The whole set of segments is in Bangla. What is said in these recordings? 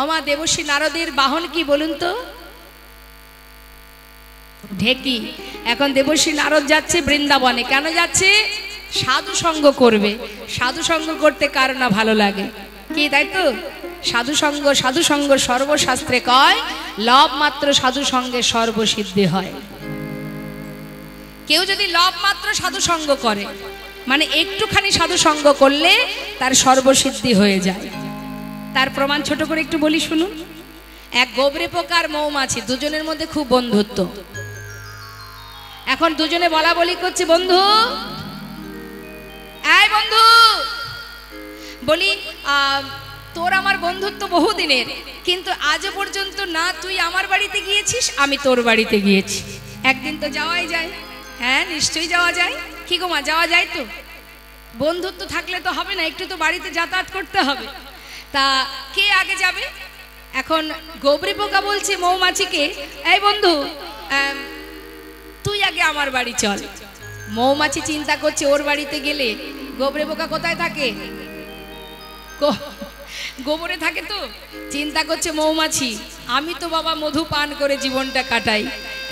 আমার দেবর্ষী নারদের বাহন কি বলুন তো? ঢেকি। এখন দেবর্ষী নারদ যাচ্ছে বৃন্দাবনে। কেন যাচ্ছে? সাধু সঙ্গ করবে। সাধু সঙ্গ করতে কার না ভালো লাগে? কি তাই তো? সাধু সঙ্গ সর্বশাস্ত্রে কয়, লব মাত্র সাধু সঙ্গে সর্বসিদ্ধি হয়। কেউ যদি লব মাত্র সাধু সঙ্গ করে, মানে একটুখানি সাধু সঙ্গ করলে তার সর্বসিদ্ধি হয়ে যায়। তার প্রমাণ ছোট করে একটু বলি শুনুন। এক গোবরে পোকা আর মৌমাছি, দুজনের মধ্যে খুব বন্ধুত্ব। এখন দুজনে বলা বলি করছে, বন্ধু এই বন্ধু, বলি তোর আমার বন্ধুত্ব বহুদিনের, কিন্তু আজও পর্যন্ত না তুই আমার বাড়িতে গিয়েছিস আমি তোর বাড়িতে গিয়েছি। একদিন তো যাওয়াই যায়। হ্যাঁ নিশ্চয়ই যাওয়া যায়। কি গো মা, যাওয়া যায় তো? বন্ধুত্ব থাকলে তো হবে না, একটু তো বাড়িতে যাতায়াত করতে হবে। তা কে আগে যাবে? এখন গোবরে পোকা বলছে মৌমাছিকে, এই বন্ধু তুই আগে আমার বাড়ি চল। মৌমাছি চিন্তা করছে ওর বাড়িতে গেলে, গোবরে পোকা কোথায় থাকে? গোবরে থাকে তো। চিন্তা করছে মৌমাছি, আমি তো বাবা মধু পান করে জীবনটা কাটাই,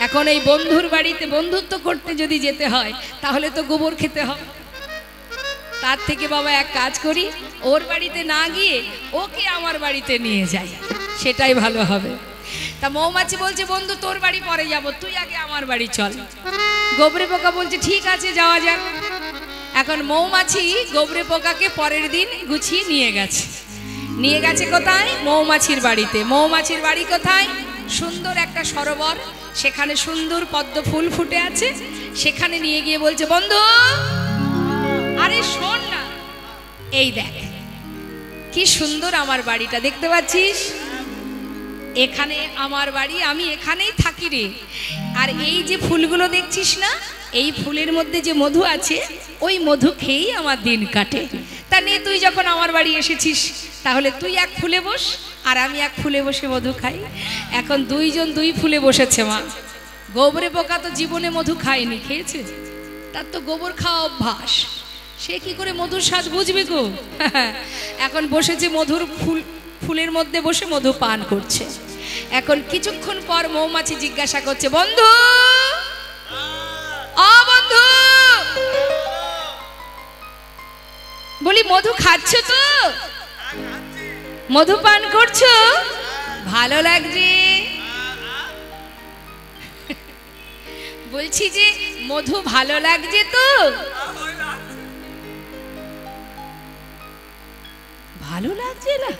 এখন এই বন্ধুর বাড়িতে বন্ধুত্ব করতে যদি যেতে হয় তাহলে তো গোবর খেতে হবে। তার থেকে বাবা এক কাজ করি, ওর বাড়িতে না গিয়ে ওকে আমার বাড়িতে নিয়ে যাই, সেটাই ভালো হবে। তা মৌমাছি বলছে, বন্ধু তোর বাড়ি পরে যাব, তুই আগে আমার বাড়ি চল। গোবরে পোকা বলছে ঠিক আছে যাওয়া যাক। এখন মৌমাছি গোবরে পোকাকে পরের দিন গুছিয়ে নিয়ে গেছে। নিয়ে গেছে কোথায়? মৌমাছির বাড়িতে। মৌমাছির বাড়ি কোথায়? সুন্দর একটা সরোবর, সেখানে সুন্দর পদ্ম ফুল ফুটে আছে। সেখানে নিয়ে গিয়ে বলছে, বন্ধু আরে শোন না, এই দেখ কি সুন্দর আমার বাড়িটা, দেখতে পাচ্ছিস? এখানে আমার বাড়ি, আমি এখানেই থাকি রে। আর এই যে ফুলগুলো দেখছিস না, এই ফুলের মধ্যে যে মধু আছে, ওই মধু খেয়েই আমার দিন কাটে। তা নিয়ে তুই যখন আমার বাড়ি এসেছিস, তাহলে তুই এক ফুলে বস আর আমি এক ফুলে বসে মধু খাই। এখন দুইজন দুই ফুলে বসেছে মা। গোবরে পোকা তো জীবনে মধু খায়নি, খেয়েছে? তার তো গোবর খাওয়া অভ্যাস, সে কি করে মধুর স্বাদ বুঝবে গো? এখন বসেছে মধুর ফুলের মধ্যে বসে মধু পান করছে। এখন কিছুক্ষণ পর মৌমাছি জিজ্ঞাসা করছে, বন্ধু বন্ধু, বলি মধু খাচ্ছ তো? মধু পান করছো? ভালো লাগছে? বলছি যে মধু ভালো লাগছে তো? ভালো লাগছে না?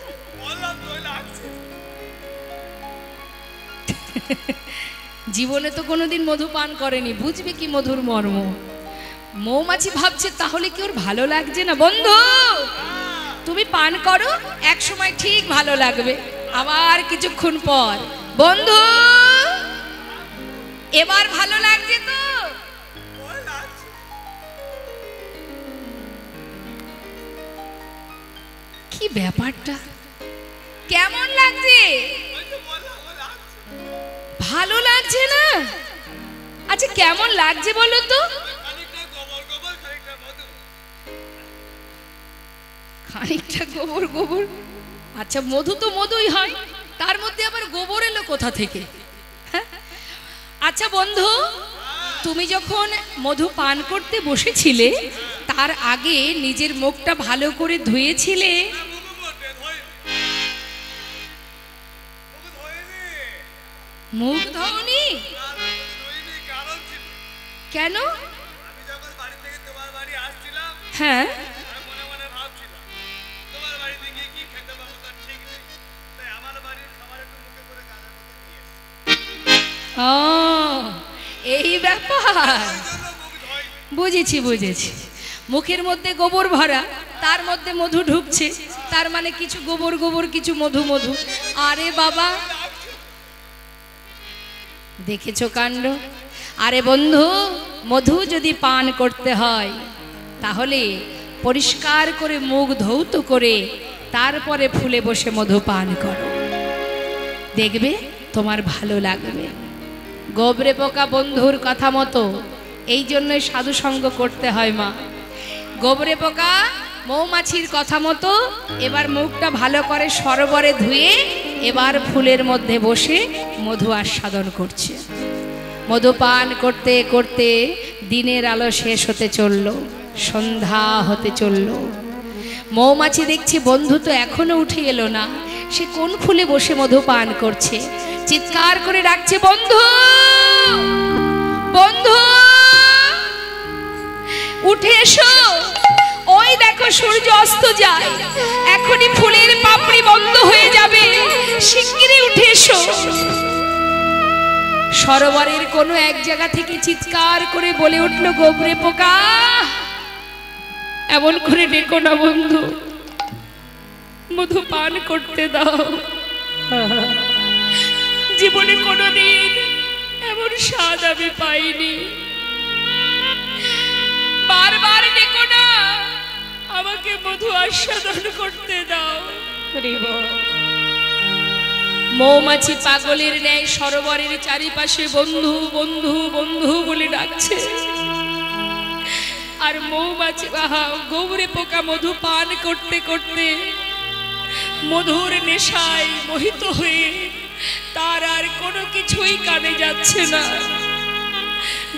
জীবনে তো কোনোদিন মধু পান করেনি, বুঝবে কি মধুর মর্ম। মৌমাছি ভাবছে তাহলে কি ওর ভালো লাগছে না? বন্ধু তুমি পান করো, এক সময় ঠিক ভালো লাগবে। আবার কিছুক্ষণ পর, বন্ধু এবার ভালো লাগছে তো? কি ব্যাপারটা, কেমন লাগছে? ভালো লাগছে না? আচ্ছা কেমন লাগছে বলো তো? খানিকটা গোবর গোবর। আচ্ছা মধু তো মধুই হয়, তার মধ্যে আবার গোবর এলো কোথা থেকে? আচ্ছা বন্ধু, তুমি যখন মধু পান করতে বসেছিলে তার আগে নিজের মুখটা ভালো করে ধুয়েছিলে? মুখ ধোনি? কেন? হ্যাঁ এই ব্যাপার, বুঝেছি বুঝেছি। মুখের মধ্যে গোবর ভরা, তার মধ্যে মধু ঢুকছে, তার মানে কিছু গোবর গোবর কিছু মধু মধু। আরে বাবা দেখেছো কাণ্ড। আরে বন্ধু, মধু যদি পান করতে হয় তাহলে পরিষ্কার করে মুখ ধৌত করে তারপরে ফুলে বসে মধু পান করো, দেখবে তোমার ভালো লাগবে। গোবরে পোকা বন্ধুর কথা মতো এই জন্যই সাধু সঙ্গ করতে হয় মা। গোবরে পোকা মৌমাছির কথা মতো এবার মুখটা ভালো করে সরোবরে ধুয়ে এবার ফুলের মধ্যে বসে মধু আস্বাদন করছে। মধু পান করতে করতে দিনের আলো শেষ হতে চলল, সন্ধ্যা হতে চলল। মৌমাছি দেখছে বন্ধু তো এখনো উঠে এলো না, সে কোন ফুলে বসে মধু পান করছে। চিৎকার করে ডাকছে, বন্ধু বন্ধু উঠে এসো, ওই দেখো সূর্য অস্ত যায়, এখনই ফুলের পাপড়ি বন্ধ হয়ে যাবে, শিগগিরই উঠে এসো। সরোবরের কোনো এক জায়গা থেকে চিৎকার করে বলে উঠল, গোবরে পোকা এমন করে ডেকো না বন্ধু, মধু পান করতে দাও। জীবনে কোনোদিন এমন স্বাদ আমি পাইনি, বারবার ডেকো না, আমাকে মধু আস্বাদন করতে দাও। মৌমাছি পাগলের ন্যায় সরোবরের চারিপাশে বন্ধু বন্ধু বন্ধু বলে ডাকছে, আর মৌমাছি গোবরে পোকা মধু পান করতে করতে মধুর নেশায় মোহিত হয়ে তার আর কোনো কিছুই কানে যাচ্ছে না।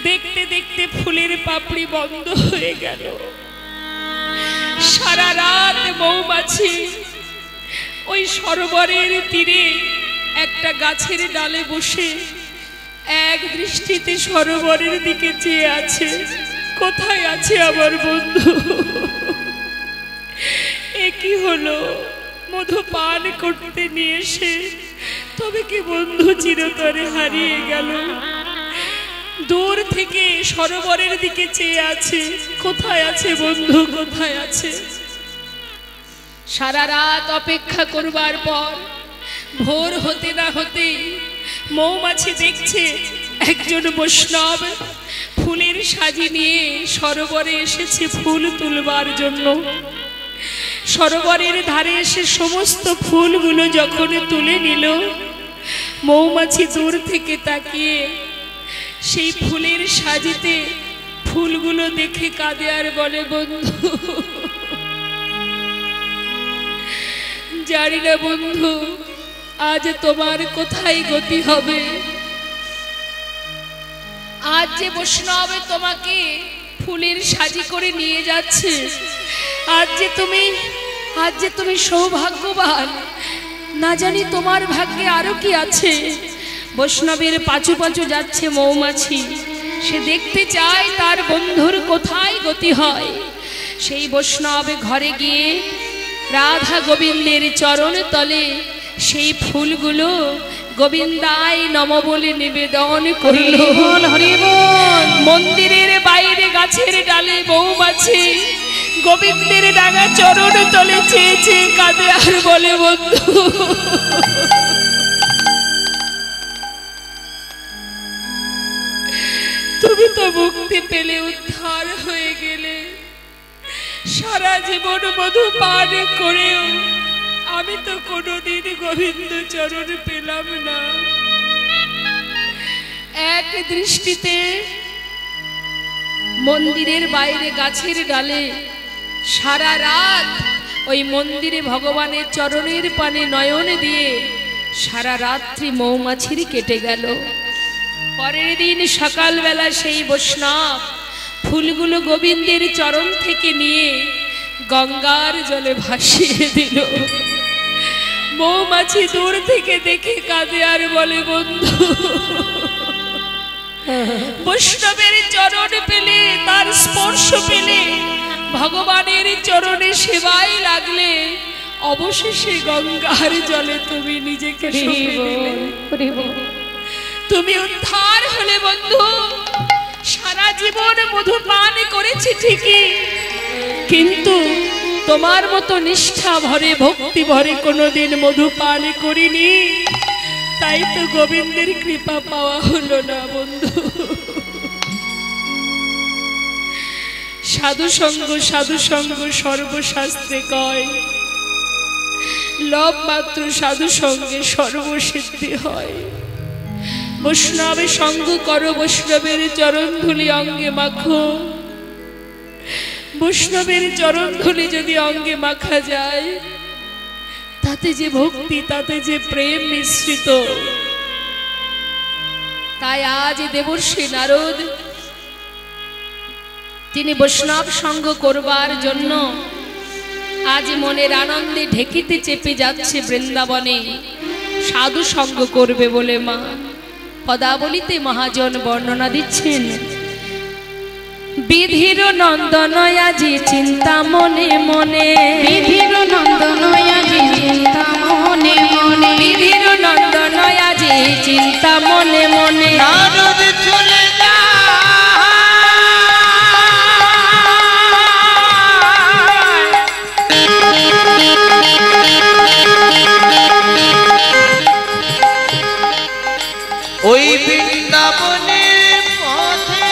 দেখতে দেখতে ফুলের পাপড়ি বন্ধ হয়ে গেল। সারা রাত মৌমাছি ওই সরোবরের তীরে একটা গাছের ডালে বসে এক দৃষ্টিতে সরোবরের দিকে চেয়ে আছে, কোথায় আছে আমার বন্ধু? এ কি হলো, মধু পান করতে নিয়ে এসে তবে কি বন্ধু চিরতরে হারিয়ে গেল? দূর থেকে সরোবরের দিকে চেয়ে আছে, কোথায় আছে বন্ধু, কোথায় আছে? সারা রাত অপেক্ষা করবার পর ভোর হতে না হতে মৌমাছি দেখছে একজন বৈষ্ণব ফুলের সাজি নিয়ে সরোবরে এসেছে ফুল তুলবার জন্য। সরোবরের ধারে এসে সমস্ত ফুলগুলো যখন তুলে নিল, মৌমাছি দূর থেকে তাকিয়ে সেই ফুলের সাজিতে ফুলগুলো দেখে কাঁদে আর বলে, বন্ধু জানি না বন্ধু আজ তোমার কোথায় গতি হবে। আজ যে বৈষ্ণব তোমাকে ফুলের সাজি করে নিয়ে যাচ্ছে, আজ যে তুমি সৌভাগ্যবান, না জানি তোমার ভাগ্যে আরো কি আছে। বৈষ্ণবের পাঁচু পাঁচু যাচ্ছে মৌমাছি, সে দেখতে চায় তার বন্ধুর কোথায় গতি হয়। সেই বৈষ্ণব ঘরে গিয়ে রাধা গোবিন্দের চরণ তলে সেই ফুলগুলো গোবিন্দায় নম বলে নিবেদন করল। মন্দিরের বাইরে গাছের ডালে মৌমাছি গোবিন্দের ডাঙা চরণ তলে চেয়ে চেয়ে কাঁদে আর বলে, বন্ধু তুমি তো মুক্তি পেলে, উদ্ধার হয়ে গেলে, সারা জীবন মধু পান করেও আমি তো কোনোদিন গোবিন্দ চরণ পেলাম না। এক দৃষ্টিতে মন্দিরের বাইরে গাছের ডালে সারা রাত ওই মন্দিরে ভগবানের চরণের পানে নয়ন দিয়ে সারা রাত্রি মৌমাছির কেটে গেল। পরের দিন সকালবেলা সেই বৈষ্ণব ফুলগুলো গোবিন্দের চরণ থেকে নিয়ে গঙ্গার জলে ভাসিয়ে দিল। মৌমাছি দূর থেকে দেখে কাঁদে আর বলে, বন্ধু বৈষ্ণবের চরণ পেলে, তার স্পর্শ পেলে, ভগবানের চরণে সেবায় লাগলে, অবশেষে গঙ্গার জলে তুমি নিজেকে তুমি উদ্ধার হলে বন্ধু। সারা জীবন মধু পান করেছি ঠিকই, কিন্তু তোমার মতো নিষ্ঠা ভরে ভক্তি ভরে কোনোদিন মধু পান করিনি, তাই তো গোবিন্দের কৃপা পাওয়া হলো না বন্ধু। সাধু সঙ্গ সর্বশাস্ত্রে কয়, লব মাত্র সাধু সঙ্গে সর্বসিদ্ধি হয়। বৈষ্ণবের সঙ্গ করো, বৈষ্ণবের চরণ ধুলি অঙ্গে মাখো। বৈষ্ণবের চরণ ধুলি যদি অঙ্গে মাখা যায়, তাতে যে ভক্তি, তাতে যে প্রেম মিশ্রিত। তাই আজ দেবর্ষি নারদ তিনি বৈষ্ণব সঙ্গ করবার জন্য আজ মনের আনন্দে ঢেকিতে চেপে যাচ্ছে বৃন্দাবনে, সাধু সঙ্গ করবে বলে। মা পদাবলিতে মহাজন বর্ণনা দিচ্ছেন, বিধির নন্দন আজি চিন্তা মনে মনে, বিধির নন্দন আজি চিন্তা মনে মনে, বিধির নন্দন আজি চিন্তা মনে মনে। নারদ চলে ওই বৃন্দাবনের পথে,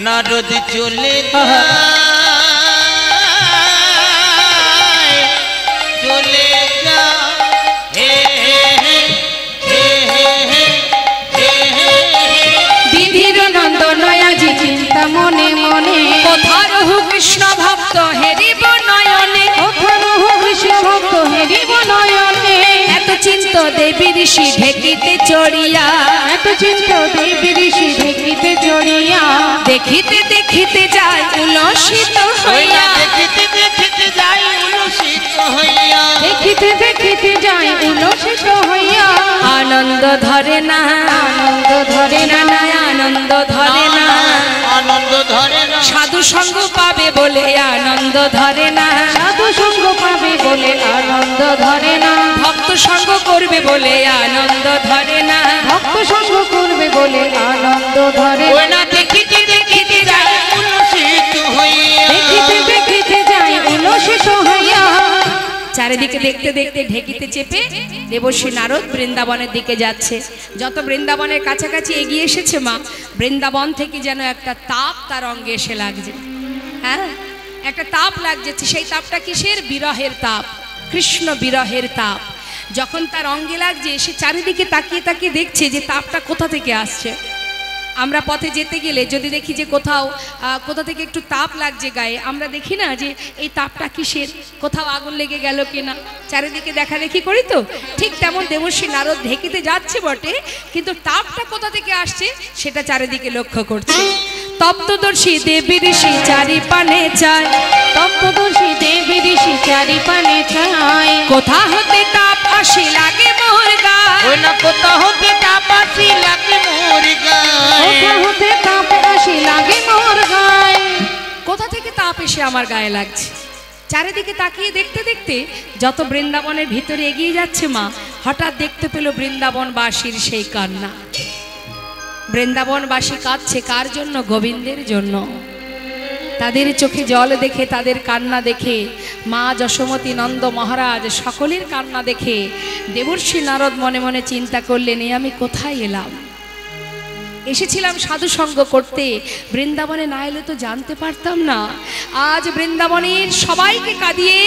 নারদ চলে চলে যা হে বিধির নন্দন আজি চিন্তা মনে মনে, কোথা রহু কৃষ্ণ ভক্ত হেরিব নয়নে, কোথা রহু কৃষ্ণ ভক্ত হেরিব নয়নে। এত চিন্ত দেবী ঋষি ঢেকিতে চড়িয়া, এত চিন্ত দেবী ঋষি ঢেকিতে চড়িয়া, দেখিতে দেখিতে যায় উলসিত হইয়া, দেখিতে দেখিতে যাই উলসিত হইয়া, দেখিতে দেখিতে যায় উলসিত হইয়া। আনন্দ ধরে না, আনন্দ ধরে না, আনন্দ ধরে না, আনন্দ ধরে না, সাধু সঙ্গ পাবে বলে আনন্দ ধরে না, সাধু সঙ্গ পাবে বলে আনন্দ ধরে না, ভক্ত সঙ্গ করবে বলে আনন্দ ধরে না, ভক্ত সঙ্গ করবে বলে আনন্দ ধরে ওই না দেখিতে দেখিতে যাই উলসিত হইয়া, দেখিতে দেখিতে যায় উলসিত হইয়া। চারিদিকে দেখতে দেখতে ঢেকিতে চেপে দেবর্ষি নারদ বৃন্দাবনের দিকে যাচ্ছে। যত বৃন্দাবনের কাছাকাছি এগিয়ে এসেছে মা, বৃন্দাবন থেকে যেন একটা তাপ তার অঙ্গে এসে লাগছে। হ্যাঁ, একটা তাপ লাগছে। সেই তাপটা কিসের? বিরহের তাপ, কৃষ্ণ বিরহের তাপ। যখন তার অঙ্গে লাগছে, সে চারিদিকে তাকিয়ে তাকিয়ে দেখছে যে তাপটা কোথা থেকে আসছে। আমরা পথে যেতে গেলে যদি দেখি যে কোথা থেকে একটু তাপ লাগছে গায়ে, আমরা দেখি না যে এই তাপটা কিসের, কোথাও আগুন লেগে গেল কিনা, চারিদিকে দেখা দেখি করি তো। ঠিক তেমন দেবর্ষি নারদ ঢেকিতে যাচ্ছে বটে, কিন্তু তাপটা কোথা থেকে আসছে সেটা চারিদিকে লক্ষ্য করছে। তপ্তদর্শী দেবী ঋষি চারি পানে চায়, তপ্তদর্শী দেবী ঋষি চারি পানে চায়, কোথা হতে তাপ আসি লাগে মোর গায়, ওই না কোথা হতে তাপ আসি লাগে মোর গায়, কোথা হতে তাপ আসি লাগে মোর গায়। কোথা থেকে তাপ এসে আমার গায়ে লাগছে। চারিদিকে তাকিয়ে দেখতে দেখতে যত বৃন্দাবনের ভিতরে এগিয়ে যাচ্ছে মা, হঠাৎ দেখতে পেল বৃন্দাবনবাসীর সেই কান্না। বৃন্দাবনবাসী কাঁদছে কার জন্য? গোবিন্দের জন্য। তাদের চোখে জল দেখে, তাদের কান্না দেখে, মা যশোমতী, নন্দ মহারাজ সকলের কান্না দেখে দেবর্ষি নারদ মনে মনে চিন্তা করলেন, এ আমি কোথায় এলাম? এসেছিলাম সাধু সঙ্গ করতে, বৃন্দাবনে না এলে তো জানতে পারতাম না। আজ বৃন্দাবনের সবাইকে কাঁদিয়ে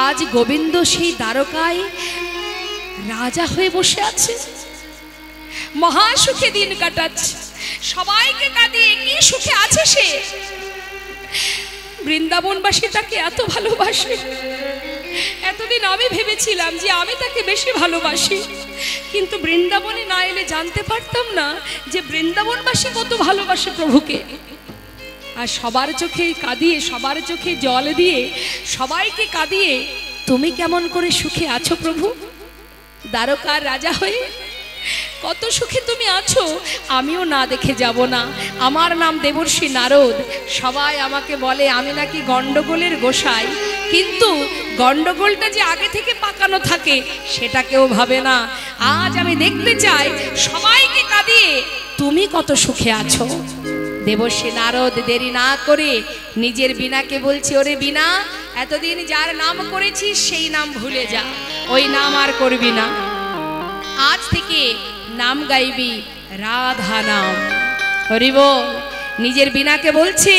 আজ গোবিন্দ সেই দ্বারকায় রাজা হয়ে বসে আছে, মহাসুখে দিন কাটাচ্ছে, সবাইকে কাঁদিয়ে কি সুখে আছে সে। বৃন্দাবনবাসী তাকে এত ভালোবাসে। এতদিন আমি ভেবেছিলাম যে আমি তাকে বেশি ভালোবাসি, কিন্তু বৃন্দাবনে না এলে জানতে পারতাম না যে বৃন্দাবনবাসী কত ভালোবাসে প্রভুকে। আর সবার চোখে কাঁদিয়ে, সবার চোখে জল দিয়ে, সবাইকে কাঁদিয়ে তুমি কেমন করে সুখে আছো প্রভু? দ্বারকার রাজা হয়ে কত সুখে তুমি আছো, আমিও না দেখে যাব না। আমার নাম দেবর্ষি নারদ, সবাই আমাকে বলে আমি নাকি গন্ডগোলের গোসাই, কিন্তু গন্ডগোলটা যে আগে থেকে পাকানো থাকে সেটা কেউ ভাবে না। আজ আমি দেখতে চাই সবাইকে কাঁদিয়ে তুমি কত সুখে আছো। দেবর্ষি নারদ দেরি না করে নিজের বীণাকে বলছে, ওরে বীণা, এতদিন যার নাম করেছিস সেই নাম ভুলে যা, ওই নাম আর করবি না। আজ থেকে নাম গাইবি রাধা নাম। হরি বল। নিজের বীণাকে বলছে,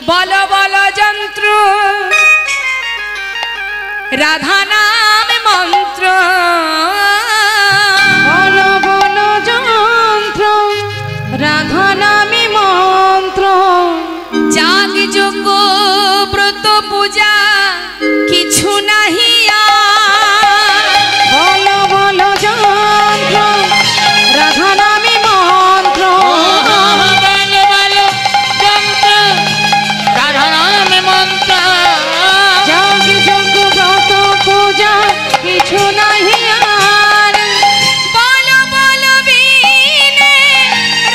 বল বল যন্ত্র রাধা নাম মন্ত্র, বল বল যন্ত্র রাধা নামে মন্ত্র যাগ যজ্ঞ ব্রত পূজা কিছু নাহি বলো বলো যন্ত্র রাধা নামে মন্ত্র বলো বলো যন্ত্র রাধা নামে মন্ত্র যাগ যজ্ঞ ব্রত পূজা কিছু নাহি আর বলো বলো বিনে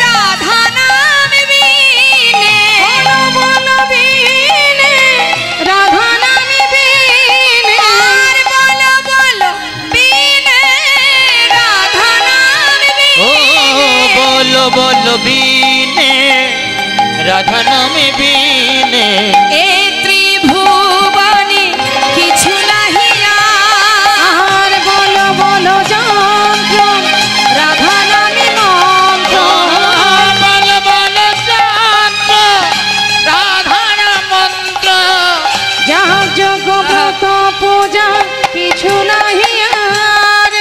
রাধা নাম বিনে বলো বলো বিনে রাধা নামে বিনে আর বলো বলো বিনে রাধা নাম ও বিনে বলো বলো বিনে রাধা নামে বিনে এ ত্রিভুবনে কিছু নাহি আর বলো বলো যন্ত্র রাধা নামে মন্ত্র বলো বলো যন্ত্র রাধা নাম মন্ত্র যাগ যজ্ঞ ব্রত পূজা কিছু নাহি আর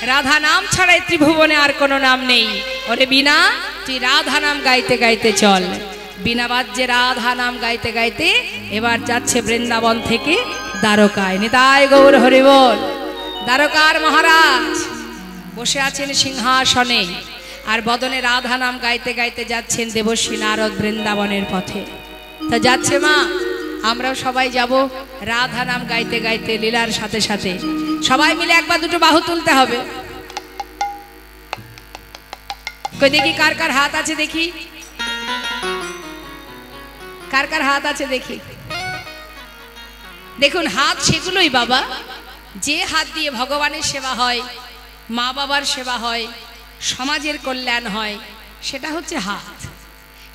রাধা নাম ছাড়া এই ত্রিভুবনে আর কোনো নাম নেই। ওরে বিনা তুই রাধা নাম গাইতে গাইতে চল। বিনা বাজ্যে রাধা নাম গাইতে গাইতে এবার যাচ্ছে বৃন্দাবন থেকে দ্বারকায়। নিতাই গৌর হরি বল। দ্বারকার মহারাজ বসে আছেন সিংহাসনে আর বদনে রাধা নাম গাইতে গাইতে যাচ্ছেন দেবশ্রী নারদ বৃন্দাবনের পথে। তা যাচ্ছে মা, আমরাও সবাই যাব রাধা নাম গাইতে গাইতে লীলার সাথে সাথে। সবাই মিলে একবার দুটো বাহু তুলতে হবে। কই দেখি কার কার হাত আছে, দেখি কার কার হাত আছে দেখি। দেখুন হাত সেগুলোই বাবা, যে হাত দিয়ে ভগবানের সেবা হয়, মা বাবার সেবা হয়, সমাজের কল্যাণ হয়, সেটা হচ্ছে হাত।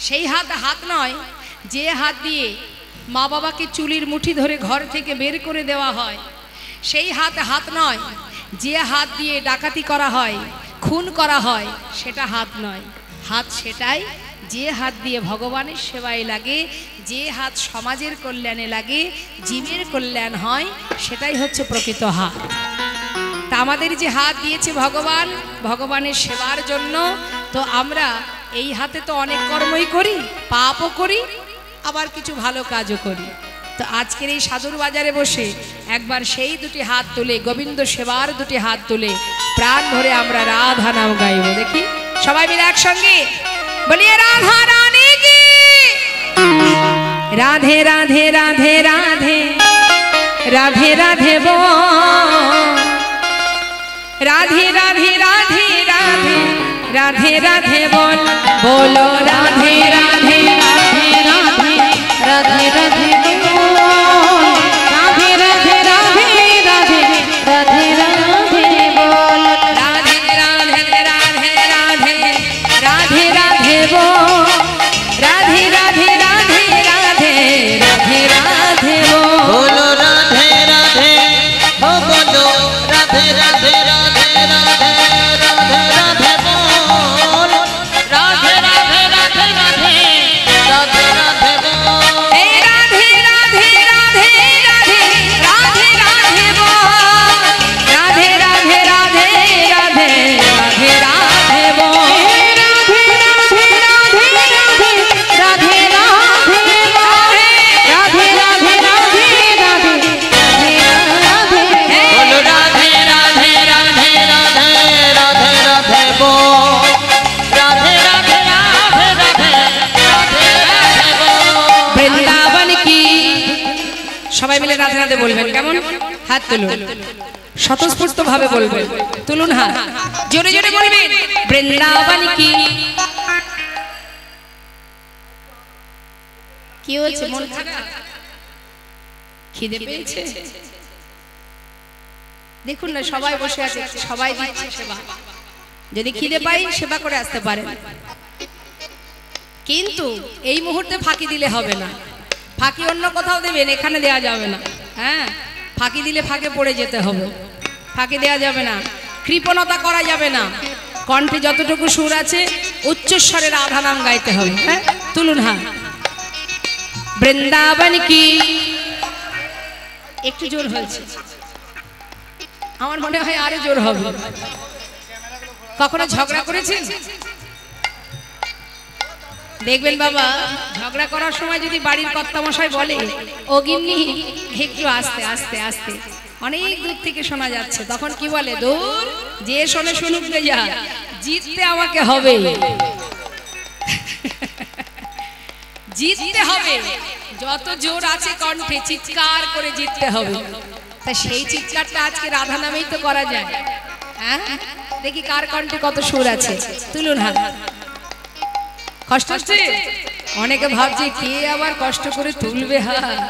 সেই হাত হাত নয় যে হাত দিয়ে মা বাবাকে চুলির মুঠি ধরে ঘর থেকে বের করে দেওয়া হয়। সেই হাত হাত নয় যে হাত দিয়ে ডাকাতি করা হয়, খুন করা হয়, সেটা হাত নয়। হাত সেটাই যে হাত দিয়ে ভগবানের সেবায় লাগে, যে হাত সমাজের কল্যাণে লাগে, জীবের কল্যাণ হয়, সেটাই হচ্ছে প্রকৃত হাত। তা আমাদের যে হাত দিয়েছে ভগবান ভগবানের সেবার জন্য, তো আমরা এই হাতে তো অনেক কর্মই করি, পাপও করি, আবার কিছু ভালো কাজও করি। তো আজকের এই সাধুর বাজারে বসে একবার সেই দুটি হাত তুলে, গোবিন্দ সেবার দুটি হাত তুলে প্রাণ ভরে আমরা রাধা নাম গাইব। দেখি সবাই মিলে একসঙ্গে বলিয়ে রাধা রানী কি রাধে রাধে রাধে রাধে রাধে রাধে বল রাধে রাধে রাধে রাধে রাধে রাধে বল বলো রাধে রাধে রাধে রাধে রাধে রাধে বল রাধে রাধে রাধে রাধে রাধে রাধে বল রাধে রাধে রাধে রাধে রাধে রাধে বল রাধে রাধে রাধে রাধে রাধে রাধে বল বলো রাধে রাধে ও বলো রাধে রাধে রাধে রাধে রাধে রাধে বল রাধে রাধে রাধে রাধে রাধে রাধে বল এই রাধে রাধে রাধে রাধে রাধে রাধে বল রাধে রাধে রাধে রাধে রাধে রাধে বল রাধে রাধে রাধে রাধে রাধে রাধে বল রাধে রাধে রাধে রাধে রাধে রাধে বলো রাধে রাধে রাধে রাধে রাধে রাধে বল রাধে রাধে রাধে রাধে রাধে রাধে বল বৃন্দাবন কি সবাই মিলে রাধে রাধে বলবেন। কেমন? হাত তুলুন, স্বতঃস্ফূর্ত ভাবে বলবেন। তুলুন হাত, জোরে জোরে বলবেন বৃন্দাবন কি। কি হচ্ছে? মন খারাপ? খিদে পেয়েছে? দেখুন না সবাই বসে আছে, সবাই দিচ্ছে সেবা। যদি খিদে পাই সেবা করে আসতে পারেন, কিন্তু এই মুহূর্তে ফাঁকি দিলে হবে না। ফাঁকি অন্য কোথাও দেবেন, এখানে দেওয়া যাবে না। হ্যাঁ, ফাঁকি দিলে ফাঁকে পড়ে যেতে হবে, ফাঁকি দেওয়া যাবে না, কৃপণতা করা যাবে না। কণ্ঠে যতটুকু সুর আছে উচ্চস্বরে রাধা নাম গাইতে হবে। হ্যাঁ, তুলুন হাত। বৃন্দাবন কি একটু জোর হয়েছে, আমার মনে হয় আরো জোর হবে। কখনো ঝগড়া করেছেন? দেখবেন বাবা, ঝগড়া করার সময় যদি বাড়ির কর্তামশাই বলে ও গিন্নি একটু আস্তে আস্তে আস্তে, অনেক দূর থেকে শোনা যাচ্ছে, তখন কি বলে, দূর যে শোনে শুনুক রে যা, জিততে আমাকে হবে, জিততে হবে, যত জোর আছে কণ্ঠে চিৎকার করে জিততে হবে। তা সেই চিৎকারটা আজকে রাধা নামেই তো করা যায়। হ্যাঁ, দেখি কার কণ্ঠে কত সুর আছে, তুলুন হাত। কষ্ট হচ্ছে, অনেকে ভাবছে কে আবার কষ্ট করে তুলবে হাত।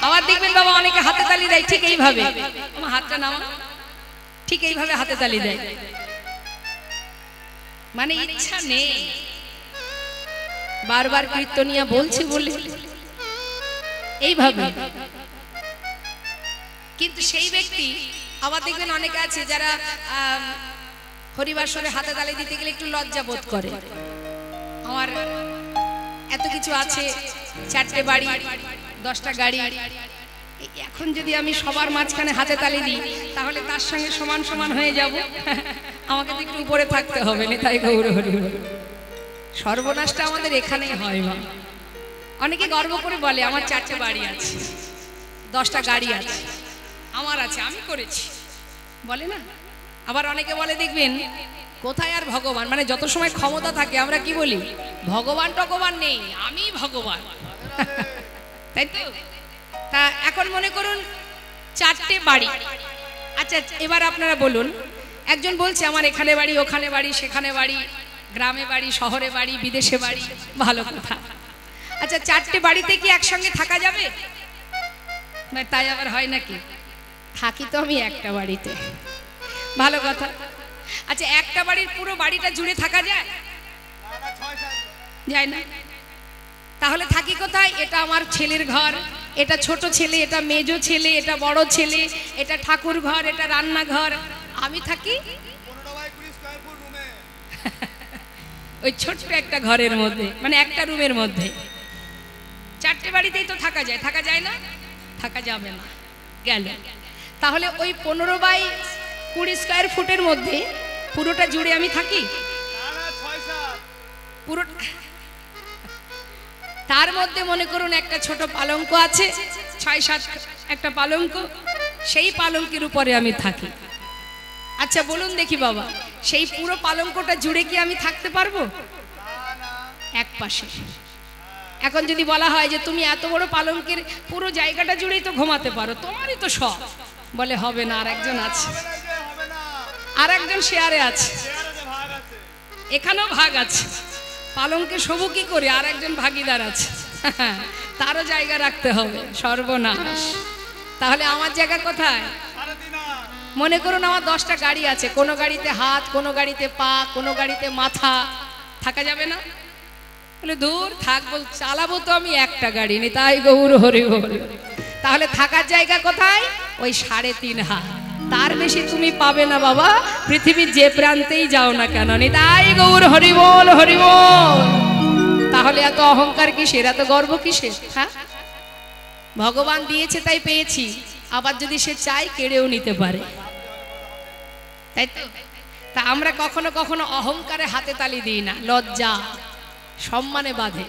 আবার দেখবেন বাবা অনেকে হাতে তালি দেয় ঠিক এইভাবে, আমার হাতটা নামা, ঠিক এইভাবে হাতে তালি দেয়, মানে ইচ্ছা নেই, বারবার কীর্তনিয়া বলছে বলে এইভাবে। কিন্তু সেই ব্যক্তি আবার দেখবেন অনেকে আছে যারা হরিবাসরে হাতে তালি দিতে গেলে একটু লজ্জা বোধ করে, আমার এত কিছু আছে, 4টে বাড়ি 10টা গাড়ি, এখন যদি আমি সবার মাঝখানে হাতে তালি দিই তাহলে তার সঙ্গে সমান সমান হয়ে যাব, আমাকে তো একটু উপরে থাকতে হবে। তাই গৌর হরি বল। সর্বনাশটা আমাদের এখানেই হয় মা। অনেকে গর্ব করে বলে আমার 4টে বাড়ি আছে, 10টা গাড়ি আছে, আমার আছে, আমি করেছি, বলে না। আবার অনেকে বলে দেখবেন কোথায় আর ভগবান, মানে যত সময় ক্ষমতা থাকে আমরা কি বলি, ভগবান টগবান নেই, আমি ভগবান, তাই তো। তা এখন মনে করুন 4টে বাড়ি, আচ্ছা এবার আপনারা বলুন, একজন বলছে আমার এখানে বাড়ি, ওখানে বাড়ি, সেখানে বাড়ি, গ্রামে বাড়ি, শহরে বাড়ি, বিদেশে বাড়ি, ভালো কথা। আচ্ছা 4টে বাড়িতে কি একসঙ্গে থাকা যাবে? তাই আবার হয় নাকি? থাকি তো আমি একটা বাড়িতে, ভালো কথা। আচ্ছা একটা বাড়ির পুরো বাড়িটা জুড়ে থাকা যায়? যায় না। তাহলে থাকি কোথায়? এটা আমার ছেলের ঘর, এটা ছোট ছেলে, এটা মেজো ছেলে, এটা বড় ছেলে, এটা ঠাকুর ঘর, এটা রান্নাঘর, আমি থাকি ওই ছোট্ট একটা ঘরের মধ্যে, মানে একটা রুমের মধ্যে। 4টে বাড়িতেই তো থাকা যায়, থাকা যায় না? থাকা যাবে না, গেল। তাহলে ওই 15/20 স্কয়ার ফুটের মধ্যে পুরোটা জুড়ে আমি থাকি? পুরো তার মধ্যে মনে করুন একটা ছোট পালঙ্ক আছে, 6-7 একটা পালঙ্ক, সেই পালঙ্কের উপরে আমি থাকি। আচ্ছা বলুন দেখি বাবা, সেই পুরো পালঙ্কটা জুড়ে কি আমি থাকতে পারবো? এক পাশে। এখন যদি বলা হয় যে তুমি এত বড় পালঙ্কের পুরো জায়গাটা জুড়েই তো ঘুমাতে পারো, তোমারই তো সব, বলে হবে না, আর একজন আছে, আর একজন শেয়ারে আছে, এখানেও ভাগ আছে, পালঙ্কে শোবো কি করে, আর একজন ভাগিদার আছে, তারও জায়গা রাখতে হবে, সর্বনাশ। তাহলে আমার জায়গা কোথায়? মনে করুন আমার 10টা গাড়ি আছে, কোনো গাড়িতে হাত, কোনো গাড়িতে পা, কোনো গাড়িতে মাথা, থাকা যাবে না? বলে দূর থাকবো, চালাবো তো আমি একটা গাড়ি নি, তাই গৌর হরি বল। তাহলে থাকার জায়গা কোথায়? ওই 3.5 হাত, তার বেশি তুমি পাবে না বাবা, পৃথিবীর যে প্রান্তেই যাও না কেন, নি তাই গৌর হরি বল, হরি বল। তাহলে এত অহংকার কিসের, এত গর্ব কিসের? হ্যাঁ, ভগবান দিয়েছে তাই পেয়েছি, আবার যদি সে চাই কেড়েও নিতে পারে, তাই তো। তা আমরা কখনো কখনো অহংকারে হাতে তালি দিই না, লজ্জা সম্মানে বাঁধে।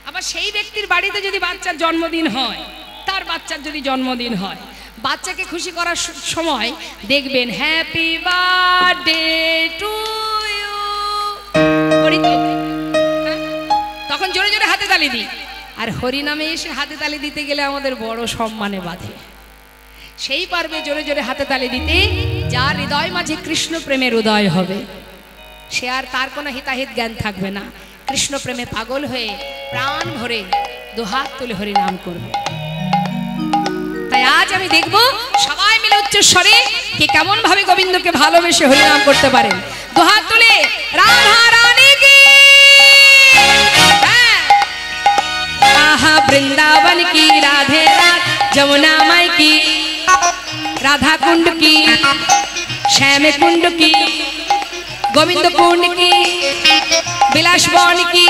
আবার সেই ব্যক্তির বাড়িতে যদি বাচ্চার জন্মদিন হয়, তার বাচ্চার যদি জন্মদিন হয়, বাচ্চাকে খুশি করার সময় দেখবেন হ্যাপি বার্থডে টু ইউ করি তো, তখন জোরে জোরে হাতে তালি দিই। আর হরি নামে এসে হাতে তালি দিতে গেলে আমাদের বড় সম্মানে বাঁধে। সেই পারবে জোরে জোরে হাতে তালি দিতে যার হৃদয় মাঝে কৃষ্ণ প্রেমের উদয় হবে, সে আর তার কোনো হিতাহিত জ্ঞান থাকবে না, কৃষ্ণ প্রেমে পাগল হয়ে প্রাণ ভরে দুহাত তুলে হরি নাম করবে। তাই আজ আমি দেখব সবাই মিলে উচ্চস্বরে কে কেমন ভাবে গোবিন্দকে ভালোবেসে হরি নাম করতে পারেন। দুহাত তুলে রাধা রানী কি, আহা বৃন্দাবন কি, রাধে রাধ যमुना माई की, राधा कुंड की, श्याम कुंड की, गोविंद कुंड की, बिलास वन की,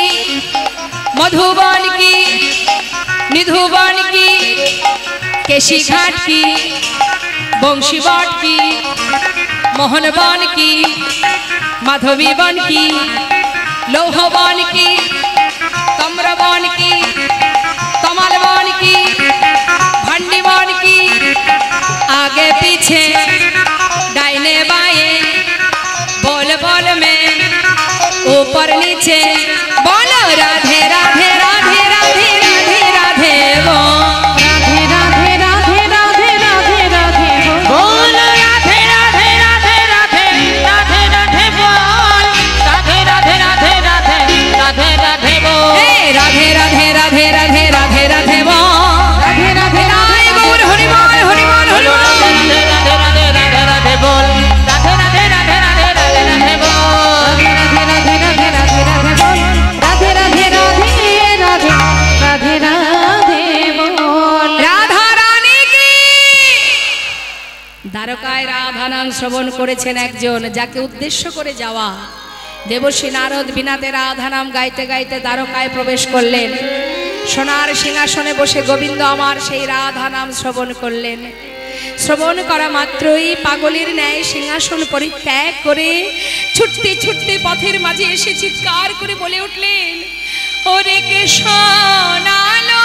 मधुबन की, निधुबन की, केशी घाट की, बंशी बट की, मोहन वन की, माधवी वन की, लौह वन की, पीछे डाइने बाएं बोल बोल में ऊपर नीचे बोलो राधे राधे राधे राधे राधे राधे बोल राधे राधे राधे राधे राधे राधे बोल राधे राधे राधे राधे राधे राधे बोल राधे राधे राधे राधे राधे राधे बोल राधे राधे राधे राधे राधे राधे बोल राधे राधे राय गौर हरि बोल हरि बोल हरि बोल राधे राधे राधे राधे राधे बोल राधे राधे राधे राधे राधे राधे बोल राधे राधे राधे राधे बोल राधे राधे राधे राधे राधे राधे बोल রাধা রানী কি দ্বারকায় রাধা নাম শ্রবণ করেছেন একজন, যাকে উদ্দেশ্য করে যাওয়া দেবশ্রী নারদ বিনাতে রাধা নাম গাইতে গাইতে দ্বারকায় প্রবেশ করলেন। সোনার সিংহাসনে বসে গোবিন্দ আমার সেই রাধা নাম শ্রবণ করলেন। শ্রবণ করা মাত্রই পাগলের ন্যায় সিংহাসন পরিত্যাগ করে ছুটতে ছুটতে পথের মাঝে এসে চিৎকার করে বলে উঠলেন, ওরে কে সোনালো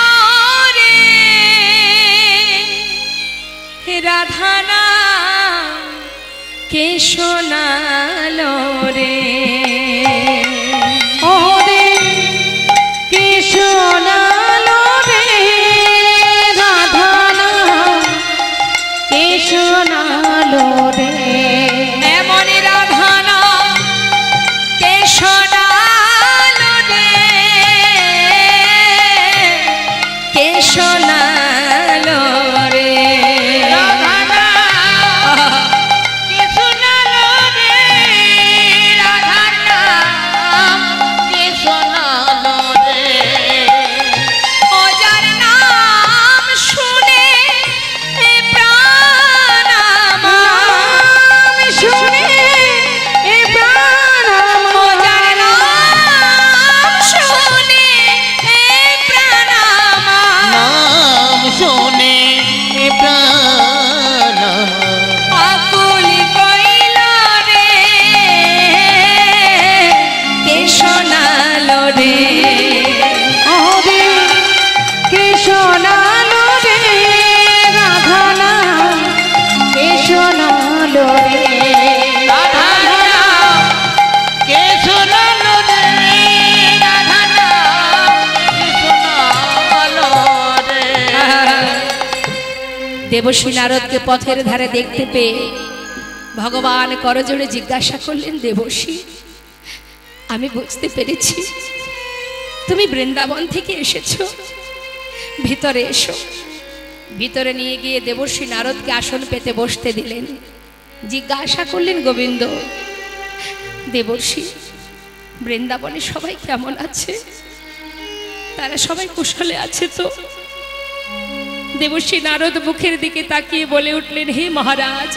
রে হে রাধা নাম কে সোনালো রে ওরে কি সোনালো রে রাধা নাম কি সোনালো রে এমন রাধা নাম কে সোনালো রে কে সোনালো রে রাধা নাম কি সোনালো রে রাধা নাম কি সোনালো রে ও যার নাম শুনে এ প্রাণ আমার শুনে এ প্রাণ ও যার নাম শুনে এ প্রাণ আমার নাম শুনে এ প্রাণ আকুলি কইল রে কে শোনালো রে ওরে কি সোনালো রে রাধা নাম কি সোনালো রে রাধা নাম কে সোনালো রে রাধা নাম কি সোনালো রে দেবশ্রী নারদকে পথের ধারে দেখতে পেয়ে ভগবান করজোড়ে জিজ্ঞাসা করলেন, দেবশ্রী আমি বুঝতে পেরেছি তুমি বৃন্দাবন থেকে এসেছো, ভিতরে এসো। ভিতরে নিয়ে গিয়ে দেবশ্রী নারদকে আসন পেতে বসতে দিলেন। জিজ্ঞাসা করলেন, গোবিন্দ দেবশ্রী বৃন্দাবনে সবাই কেমন আছে? তারা সবাই কুশলে আছে তো? দেবশ্রী নারদ মুখের দিকে তাকিয়ে বলে উঠলেন, হে মহারাজ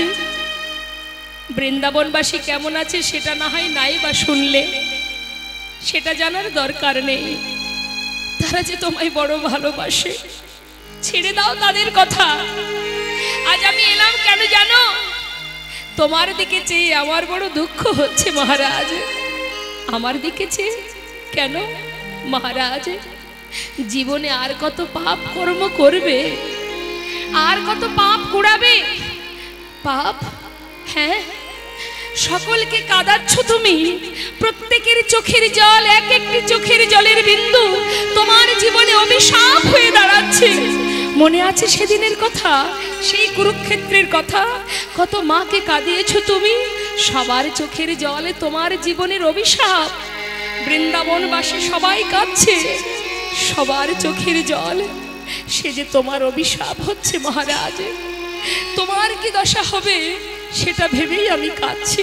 বৃন্দাবনবাসী কেমন আছে সেটা না হয় নাই বা শুনলে, সেটা জানার দরকার নেই। তারা যে তোমায় বড় ভালোবাসে, ছেড়ে দাও তাদের কথা। আজ আমি এলাম কেন জানো? তোমার দিকে চেয়ে আমার বড় দুঃখ হচ্ছে মহারাজ। আমার দিকে চেয়ে কেন মহারাজ? জীবনে আর কত পাপ কর্ম করবে, আর কত পাপ কুড়াবে? পাপ, হ্যাঁ সকলকে কাঁদাচ্ছ তুমি। প্রত্যেকের চোখের জল, এক একটি চোখের জলের বিন্দু তোমার জীবনে অভিশাপ হয়ে দাঁড়াচ্ছে। মনে আছে সেদিনের কথা, সেই কুরুক্ষেত্রের কথা? কত মাকে কাঁদিয়েছ তুমি, সবার চোখের জলে তোমার জীবনের অভিশাপ। বৃন্দাবনবাসী সবাই কাঁদছে, সবার চোখের জল সে যে তোমার অভিশাপ হচ্ছে মহারাজ। তোমার কি দশা হবে সেটা ভেবেই আমি কাঁদছি।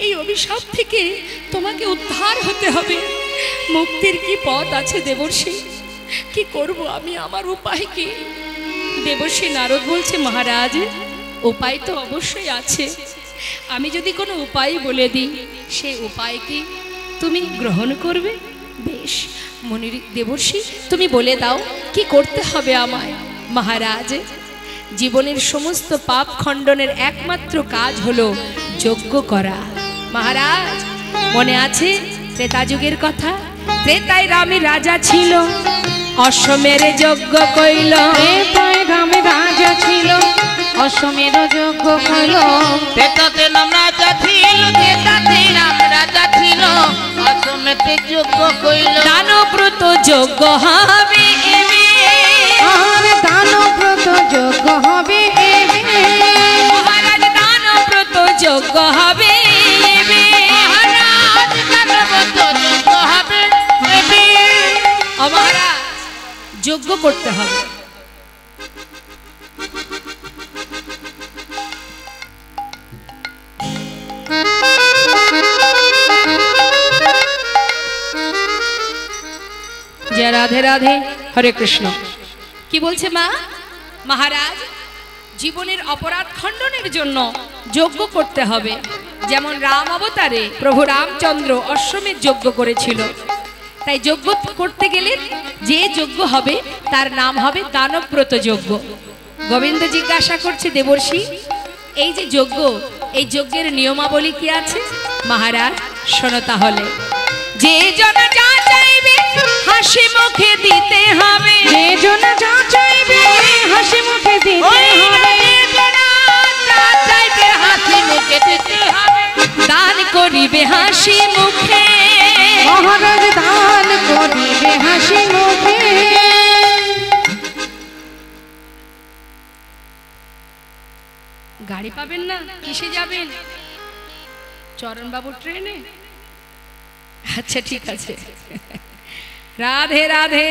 এই অভিশাপ থেকে তোমাকে উদ্ধার হতে হবে। মুক্তির কি পথ আছে দেবর্ষী? কি করব আমি, আমার উপায় কি? দেবর্ষী নারদ বলছে, মহারাজ উপায় তো অবশ্যই আছে। আমি যদি কোনো উপায় বলে দিই, সেই উপায় কি তুমি গ্রহণ করবে? বেশ মনির দেবর্ষী তুমি বলে দাও কি করতে হবে আমায়। মহারাজ জীবনের সমস্ত পাপ খণ্ডনের একমাত্র কাজ হলো যজ্ঞ করা। মহারাজ মনে আছে ত্রেতা যুগের কথা? ত্রেতায় রামে রাজা ছিল, অশ্বমেরে যজ্ঞ কইল। ত্রেতায় রামে রাজা ছিল, অশ্বমের যজ্ঞ হইল তেতাতে নাম রাজা ছিল, তেতাতে নাম রাজা ছিল, অশ্বমেতে যজ্ঞ কইল। দানব্রত যজ্ঞ হবে এবে, আর দানব্রত যজ্ঞ হবে এবে, মহারাজ দানব্রত যজ্ঞ হবে এবে, মহারাজ দানব্রত যজ্ঞ হবে এবে। ও মহারাজ যজ্ঞ করতে হবে। জয় রাধে রাধে, হরে কৃষ্ণ। কি বলছে মা? মহারাজ জীবনের অপরাধ খণ্ডনের জন্য যজ্ঞ করতে হবে। যেমন রাম অবতারে প্রভু রামচন্দ্র অশ্বমেধ যজ্ঞ করেছিল, তাই যজ্ঞ করতে গেলে যে যজ্ঞ হবে তার নাম হবে দানব্রত যজ্ঞ। গোবিন্দ জিজ্ঞাসা করছে দেবর্ষি, এই যে যজ্ঞ, এই যজ্ঞের নিয়মাবলী কি আছে? মহারাজ শোনো তাহলে। যে জন যা চাইবে হাসি মুখে দিতে হবে, যে জন যা চাইবে হাসি মুখে দিতে হবে, চাইবে হাসি মুখে দিতে হবে। দান করিবে হাসি মুখে, মহারাজ দান করিবে হাসি মুখে। গাড়ি পাবেন না, কিসে যাবেন? চরণবাবুর ট্রেনে? আচ্ছা ঠিক আছে। রাধে রাধে।